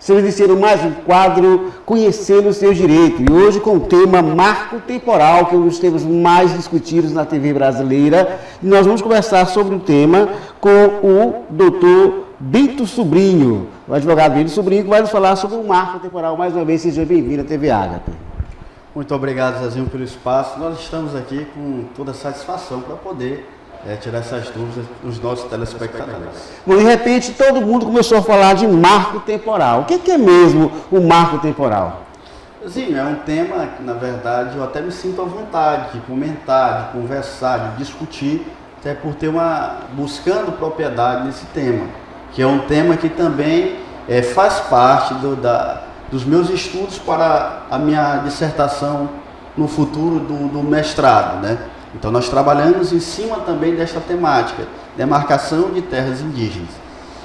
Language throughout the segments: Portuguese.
Estamos iniciando mais um quadro Conhecendo os Seus Direitos. E hoje com o tema Marco Temporal, que é um dos temas mais discutidos na TV brasileira. E nós vamos conversar sobre o tema com o doutor Bento Sobrinho, o advogado Bento Sobrinho, que vai nos falar sobre o Marco Temporal. Mais uma vez, seja bem-vindo à TV Ágata. Muito obrigado, Zezinho, pelo espaço. Nós estamos aqui com toda a satisfação para poder tirar essas dúvidas dos nossos telespectadores. Bom, de repente, todo mundo começou a falar de marco temporal. O que é mesmo o marco temporal? Sim, é um tema que, na verdade, eu até me sinto à vontade de comentar, de conversar, de discutir, até por ter buscando propriedade nesse tema, que é um tema que também faz parte dos meus estudos para a minha dissertação no futuro do mestrado, né? Então nós trabalhamos em cima também desta temática, demarcação de terras indígenas.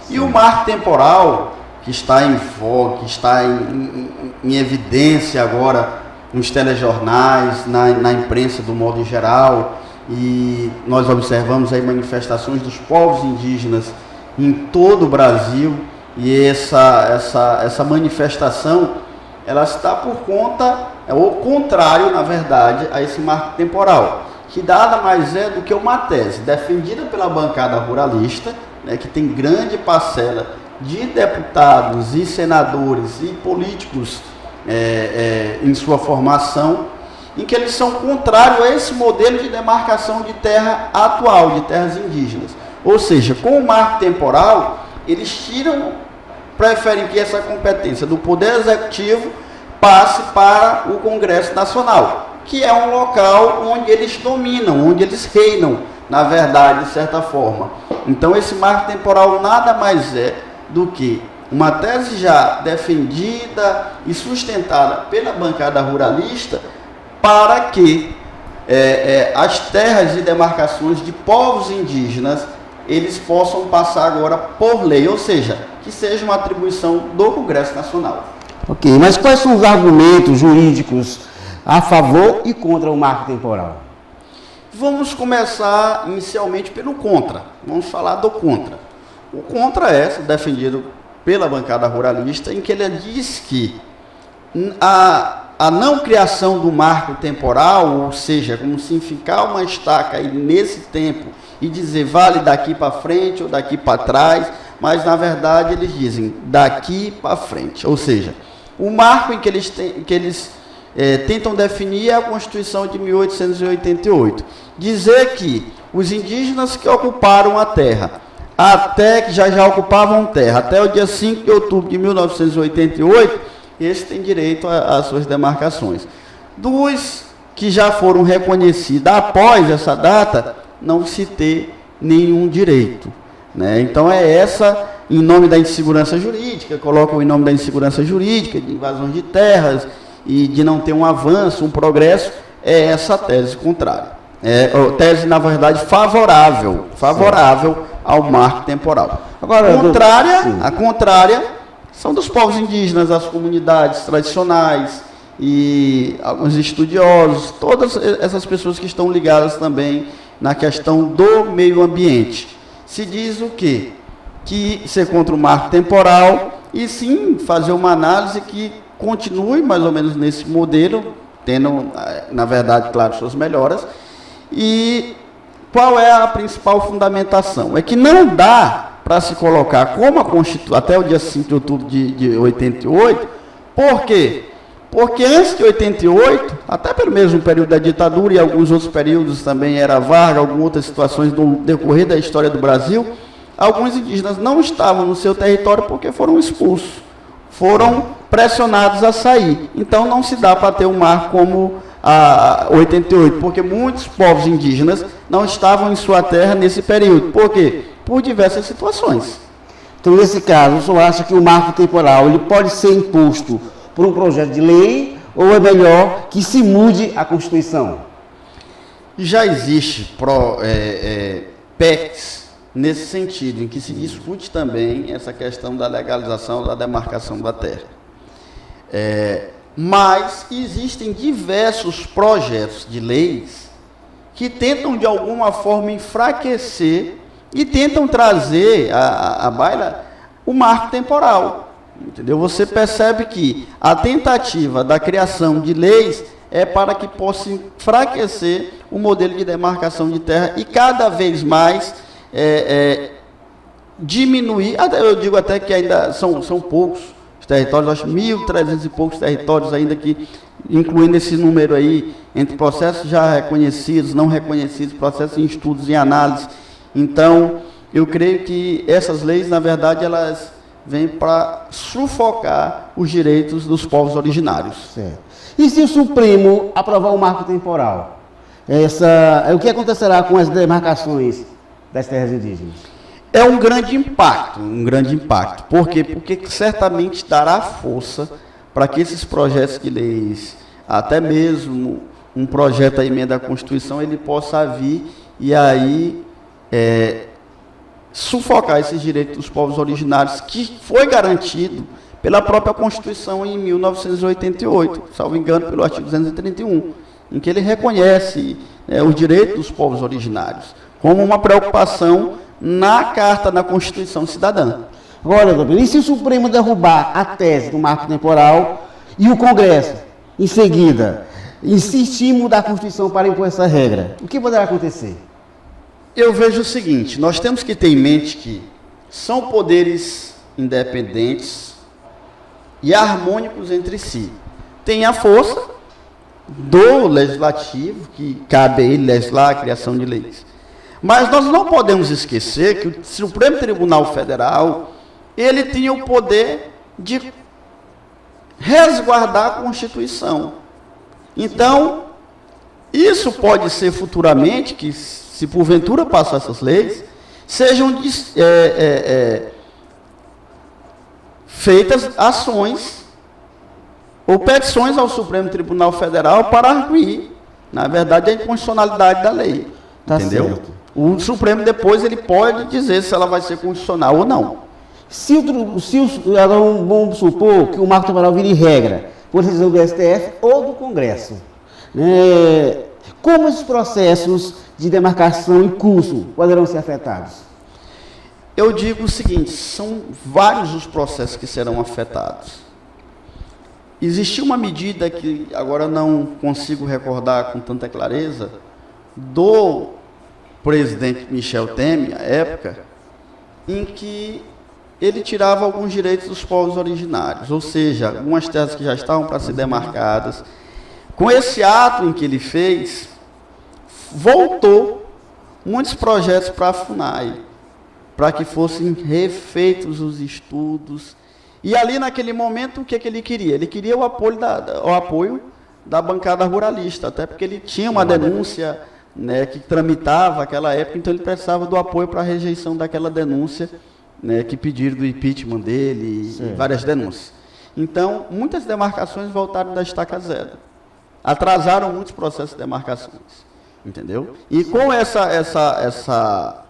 Sim. E o marco temporal, que está em voga, que está em evidência agora nos telejornais, na imprensa do modo geral, e nós observamos aí manifestações dos povos indígenas em todo o Brasil, e essa manifestação, ela está por conta, ou contrário, na verdade, a esse marco temporal, que nada mais é do que uma tese defendida pela bancada ruralista, né, que tem grande parcela de deputados e senadores e políticos em sua formação, em que eles são contrários a esse modelo de demarcação de terra atual, de terras indígenas. Ou seja, com o marco temporal, eles preferem que essa competência do Poder Executivo passe para o Congresso Nacional, que é um local onde eles dominam, onde eles reinam, na verdade, de certa forma. Então, esse marco temporal nada mais é do que uma tese já defendida e sustentada pela bancada ruralista para que as terras e demarcações de povos indígenas eles possam passar agora por lei, ou seja, que seja uma atribuição do Congresso Nacional. Ok, mas quais são os argumentos jurídicos a favor e contra o marco temporal? Vamos começar inicialmente pelo contra. Vamos falar do contra. O contra é defendido pela bancada ruralista, em que ele diz que a não criação do marco temporal, ou seja, como se ficar uma estaca aí nesse tempo e dizer vale daqui para frente ou daqui para trás, mas na verdade eles dizem daqui para frente. Ou seja, o marco em que eles tentam definir é a Constituição de 1888. Dizer que os indígenas que ocuparam a terra, até que já ocupavam terra, até o dia 5 de outubro de 1988, esses têm direito às suas demarcações. Dos que já foram reconhecidos após essa data, não se ter nenhum direito, né? Então em nome da insegurança jurídica, colocam em nome da insegurança jurídica, de invasão de terras, e de não ter um avanço, um progresso, é essa tese contrária. Tese, na verdade, favorável ao marco temporal. Agora, a contrária são dos povos indígenas, as comunidades tradicionais e alguns estudiosos, todas essas pessoas que estão ligadas também na questão do meio ambiente. Se diz o quê? Que ser contra o marco temporal e sim fazer uma análise que continue mais ou menos nesse modelo, tendo, na verdade, claro, suas melhoras. E qual é a principal fundamentação? É que não dá para se colocar como a Constituição, até o dia 5 de outubro de 88, por quê? Porque antes de 88, até pelo mesmo período da ditadura e alguns outros períodos também era Vargas, algumas outras situações no decorrer da história do Brasil, alguns indígenas não estavam no seu território porque foram expulsos, foram pressionados a sair. Então não se dá para ter um marco como a 88, porque muitos povos indígenas não estavam em sua terra nesse período. Por quê? Por diversas situações. Então, nesse caso, o senhor acha que o marco temporal ele pode ser imposto por um projeto de lei ou é melhor que se mude a Constituição? Já existe PECs nesse sentido, em que se discute também essa questão da legalização da demarcação da terra. Mas existem diversos projetos de leis que tentam de alguma forma enfraquecer e tentam trazer à baila o marco temporal. Entendeu? Você percebe que a tentativa da criação de leis é para que possa enfraquecer o modelo de demarcação de terra e cada vez mais diminuir, eu digo até que ainda são poucos os territórios, acho 1.300 e poucos territórios ainda que, incluindo esse número aí, entre processos já reconhecidos, não reconhecidos, processos em estudos e análise. Então, eu creio que essas leis, na verdade, elas vêm para sufocar os direitos dos povos originários. Certo. E se o Supremo aprovar o marco temporal? O que acontecerá com as demarcações das terras indígenas? É um grande impacto. Por quê? Porque certamente dará força para que esses projetos de leis, até mesmo um projeto da emenda à Constituição, ele possa vir e aí sufocar esses direitos dos povos originários, que foi garantido pela própria Constituição em 1988, salvo engano, pelo artigo 231, em que ele reconhece os direitos dos povos originários como uma preocupação na Carta da Constituição Cidadã. Agora, doutor, e se o Supremo derrubar a tese do marco temporal e o Congresso, em seguida, insistir em mudar a Constituição para impor essa regra, o que poderá acontecer? Eu vejo o seguinte, nós temos que ter em mente que são poderes independentes e harmônicos entre si. Tem a força do legislativo, que cabe a ele legislar a criação de leis. Mas nós não podemos esquecer que o Supremo Tribunal Federal, ele tinha o poder de resguardar a Constituição. Então, isso pode ser futuramente, que se porventura passar essas leis, sejam feitas ações ou petições ao Supremo Tribunal Federal para arguir, na verdade, a inconstitucionalidade da lei. Tá, entendeu? Certo. O Supremo depois ele pode dizer se ela vai ser constitucional ou não. Vamos supor que o marco temporal vire regra, por decisão do STF ou do Congresso. Como esses processos de demarcação em curso poderão ser afetados? Eu digo o seguinte, são vários os processos que serão afetados. Existiu uma medida que agora não consigo recordar com tanta clareza, do presidente Michel Temer, à época, em que ele tirava alguns direitos dos povos originários, ou seja, algumas terras que já estavam para ser demarcadas. Com esse ato em que ele fez, voltou muitos projetos para a FUNAI, para que fossem refeitos os estudos. E ali, naquele momento, o que ele queria? Ele queria o apoio da bancada ruralista, até porque ele tinha uma denúncia, né, que tramitava naquela época, então ele precisava do apoio para a rejeição daquela denúncia, né, que pediram do impeachment dele e várias denúncias. Então, muitas demarcações voltaram da estaca zero. Atrasaram muitos processos de demarcações. Entendeu? E com essa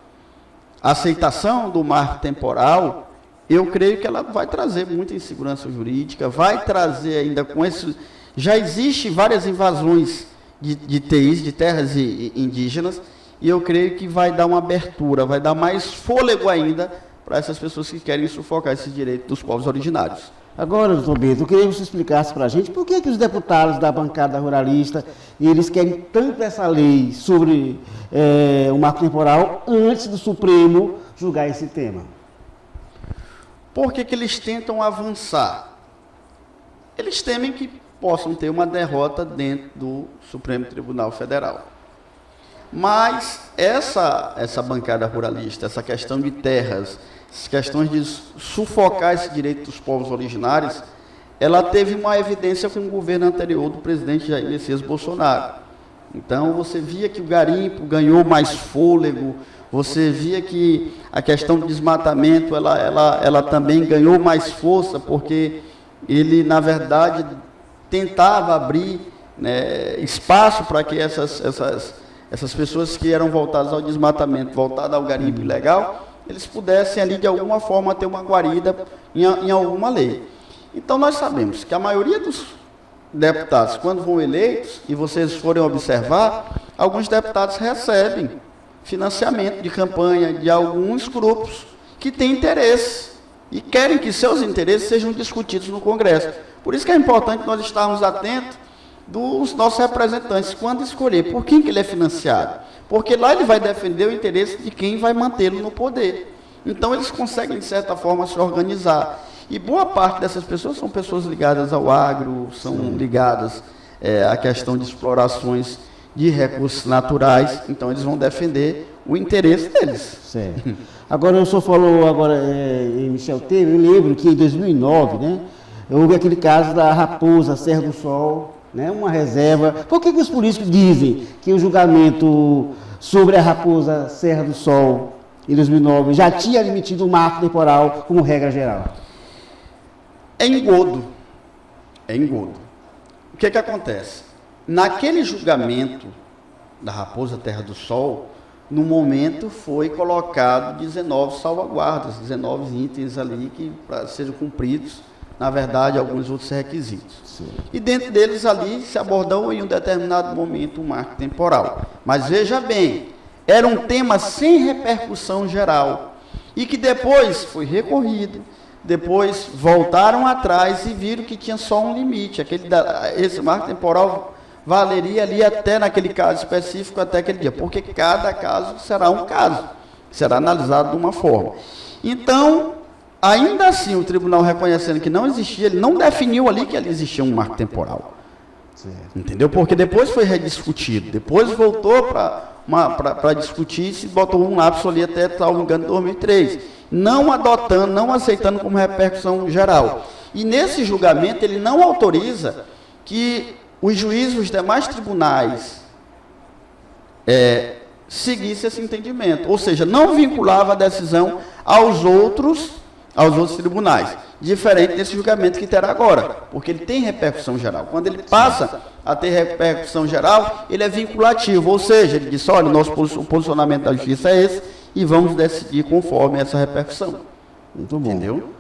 aceitação do marco temporal, eu creio que ela vai trazer muita insegurança jurídica, vai trazer ainda com isso. Já existem várias invasões de TIs, de terras indígenas, e eu creio que vai dar uma abertura, vai dar mais fôlego ainda para essas pessoas que querem sufocar esse direito dos povos originários. Agora, doutor Bento, eu queria que você explicasse para a gente por que os deputados da bancada ruralista eles querem tanto essa lei sobre o marco temporal antes do Supremo julgar esse tema. Por que eles tentam avançar? Eles temem que possam ter uma derrota dentro do Supremo Tribunal Federal. Mas essa bancada ruralista, essa questão de terras, essas questões de sufocar esse direito dos povos originários, ela teve uma evidência com o governo anterior do presidente Jair Messias Bolsonaro. Então, você via que o garimpo ganhou mais fôlego, você via que a questão do desmatamento, ela também ganhou mais força, porque ele, na verdade, tentava abrir, né, espaço para que essas pessoas que eram voltadas ao desmatamento, voltadas ao garimpo ilegal, eles pudessem ali, de alguma forma, ter uma guarida em alguma lei. Então, nós sabemos que a maioria dos deputados, quando vão eleitos, e vocês forem observar, alguns deputados recebem financiamento de campanha de alguns grupos que têm interesse e querem que seus interesses sejam discutidos no Congresso. Por isso que é importante nós estarmos atentos dos nossos representantes quando escolher por quem que ele é financiado. Porque lá ele vai defender o interesse de quem vai mantê-lo no poder. Então eles conseguem, de certa forma, se organizar. E boa parte dessas pessoas são pessoas ligadas ao agro, são ligadas à questão de explorações de recursos naturais. Então eles vão defender o interesse deles. Certo. Agora, o senhor falou em Michel Temer, eu lembro que em 2009, né, houve aquele caso da Raposa Serra do Sol, né, uma reserva. Por que os políticos dizem que o julgamento sobre a Raposa Serra do Sol, em 2009, já tinha admitido o marco temporal como regra geral? É engodo. É engodo. O que acontece? Naquele julgamento da Raposa Terra do Sol, no momento foi colocado 19 salvaguardas, 19 itens ali que para sejam cumpridos, na verdade, alguns outros requisitos. Sim. E dentro deles ali se abordou em um determinado momento um marco temporal. Mas veja bem, era um tema sem repercussão geral e que depois foi recorrido, depois voltaram atrás e viram que tinha só um limite. Esse marco temporal valeria ali até naquele caso específico, até aquele dia, porque cada caso será um caso, será analisado de uma forma. Então, ainda assim, o tribunal reconhecendo que não existia, ele não definiu ali que ali existia um marco temporal. Certo. Entendeu? Porque depois foi rediscutido, depois voltou para discutir, se botou um lapso ali até, salvo engano, 2003, não adotando, não aceitando como repercussão geral. E nesse julgamento ele não autoriza que os juízes dos demais tribunais seguissem esse entendimento, ou seja, não vinculava a decisão aos outros tribunais, diferente desse julgamento que terá agora, porque ele tem repercussão geral. Quando ele passa a ter repercussão geral, ele é vinculativo, ou seja, ele diz, olha, o posicionamento da justiça é esse, e vamos decidir conforme essa repercussão. Muito bom. Entendeu?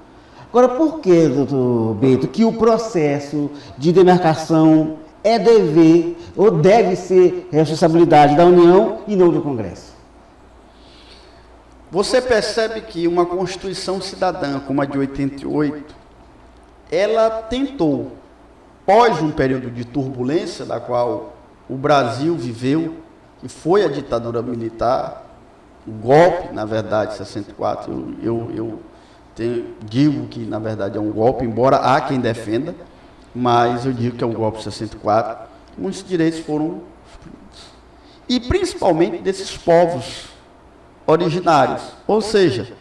Agora, por que, doutor Bento, que o processo de demarcação é dever ou deve ser responsabilidade da União e não do Congresso? Você percebe que uma Constituição cidadã, como a de 88, ela tentou, pós um período de turbulência, da qual o Brasil viveu, que foi a ditadura militar, o golpe, na verdade, 64, eu digo que, na verdade, é um golpe, embora há quem defenda, mas eu digo que é um golpe de 64, muitos direitos foram excluídos. E principalmente desses povos originários, ou seja,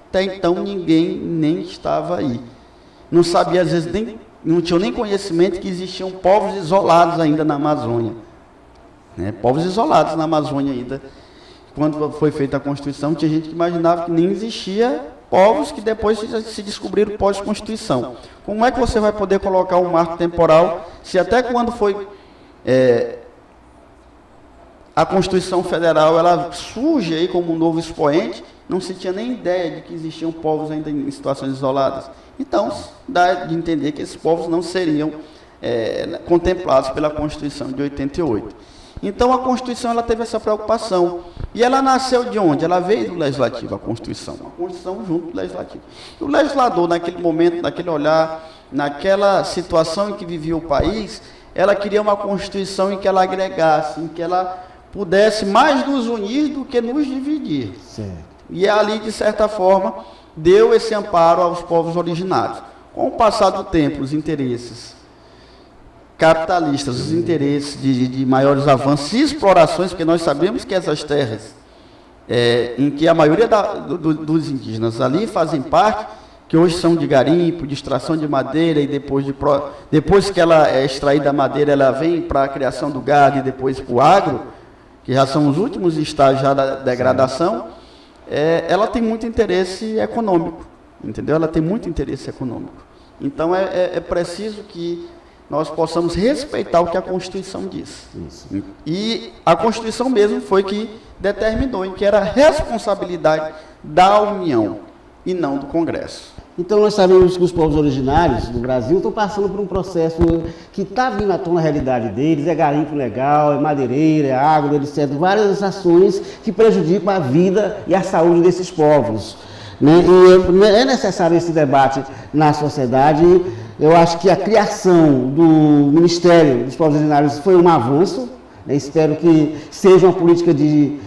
até então ninguém nem estava aí. Não sabia, às vezes, não tinham nem conhecimento que existiam povos isolados ainda na Amazônia. Né? Povos isolados na Amazônia ainda. Quando foi feita a Constituição, tinha gente que imaginava que nem existia povos que depois se descobriram pós-Constituição. Como é que você vai poder colocar um marco temporal se até quando foi a Constituição Federal, ela surge aí como um novo expoente, não se tinha nem ideia de que existiam povos ainda em situações isoladas. Então, dá de entender que esses povos não seriam contemplados pela Constituição de 88. Então, a Constituição ela teve essa preocupação. E ela nasceu de onde? Ela veio do Legislativo, a Constituição. A Constituição junto do Legislativo. E o legislador, naquele momento, naquele olhar, naquela situação em que vivia o país, ela queria uma Constituição em que ela agregasse, em que ela pudesse mais nos unir do que nos dividir. Certo. E ali, de certa forma, deu esse amparo aos povos originários. Com o passar do tempo, os interesses capitalistas, os interesses de maiores avanços e explorações, porque nós sabemos que essas terras, em que a maioria dos indígenas ali fazem parte, que hoje são de garimpo, de extração de madeira, e depois que ela é extraída a madeira, ela vem para a criação do gado e depois para o agro, que já são os últimos estágios já da degradação, ela tem muito interesse econômico, entendeu? Ela tem muito interesse econômico. Então, é preciso que nós possamos respeitar o que a Constituição diz. Isso. E a Constituição mesmo foi que determinou em que era responsabilidade da União e não do Congresso. Então nós sabemos que os povos originários do Brasil estão passando por um processo que está vindo à tona na realidade deles, é garimpo legal, é madeireira, é agro, etc. Várias ações que prejudicam a vida e a saúde desses povos. né? E é necessário esse debate na sociedade. Eu acho que a criação do Ministério dos Povos Originários foi um avanço, né? Espero que seja uma política de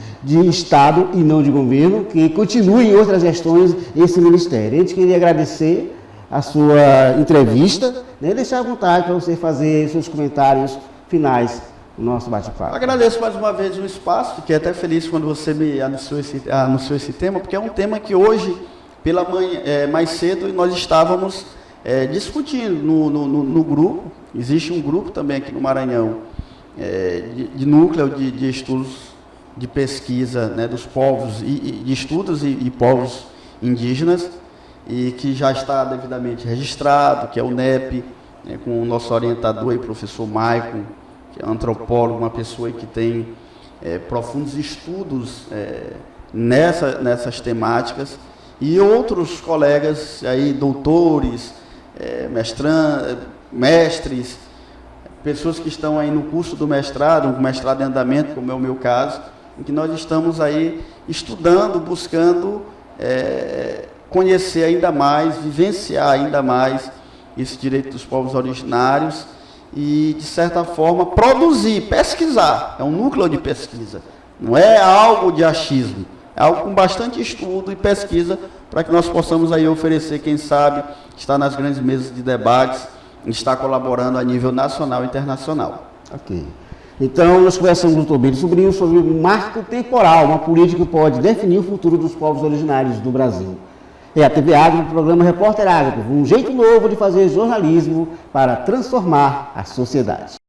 Estado e não de governo, que continue em outras gestões esse Ministério. A gente queria agradecer a sua entrevista, né? Deixar à vontade para você fazer seus comentários finais no nosso bate-papo. Agradeço mais uma vez o espaço, fiquei até feliz quando você me anunciou esse tema, porque é um tema que hoje, pela manhã, mais cedo, nós estávamos discutindo no grupo. Existe um grupo também aqui no Maranhão, de núcleo de estudos de pesquisa, né, dos povos, de estudos e povos indígenas, e que já está devidamente registrado, que é o NEP, né, com o nosso orientador, o professor Maicon, que é antropólogo, uma pessoa que tem profundos estudos nessas temáticas, e outros colegas, aí, doutores, mestres, pessoas que estão aí no curso do mestrado, um mestrado em andamento, como é o meu caso, em que nós estamos aí estudando, buscando conhecer ainda mais, vivenciar ainda mais esse direito dos povos originários e, de certa forma, produzir, pesquisar. É um núcleo de pesquisa, não é algo de achismo, é algo com bastante estudo e pesquisa para que nós possamos aí oferecer, quem sabe, estar nas grandes mesas de debates e estar colaborando a nível nacional e internacional. Ok. Então, nós conversamos com o Tobílio Sobrinho sobre o marco temporal, uma política que pode definir o futuro dos povos originários do Brasil. É a TV Agro, o programa Repórter Agro, um jeito novo de fazer jornalismo para transformar a sociedade.